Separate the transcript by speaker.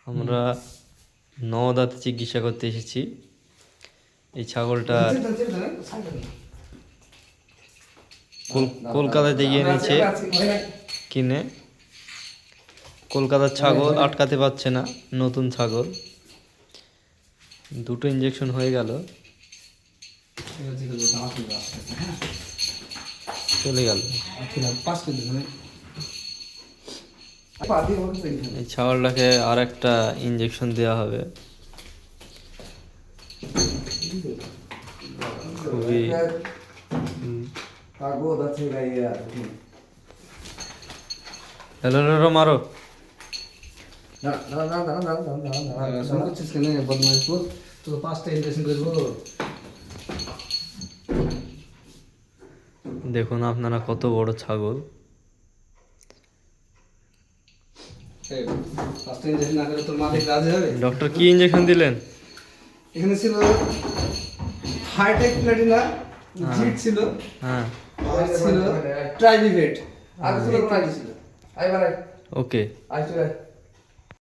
Speaker 1: আমরা নওদাতে চিকিৎসা করতে এসেছি। এই ছাগলটা কলকাতায় দিয়ে এনেছে কিনে। কলকাতার ছাগল আটকাতে পারছে না, নতুন ছাগল। দুটো ইঞ্জেকশন হয়ে গেল, চলে গেল। এই ছাগলটাকে আর একটা ইঞ্জেকশন দেওয়া হবে। খুবই হ্যালো মারো। দেখুন আপনারা কত বড় ছাগল। ডক্টর কি ইঞ্জেকশন দিলেন?
Speaker 2: এখানে ছিল হাইটেক প্লাটিনা, জিট ছিল,
Speaker 1: হ্যাঁ,
Speaker 2: আর ছিল ট্রাইভিভেট, আর ছিল কোন ছিল।
Speaker 1: ওকে।
Speaker 2: আই চলে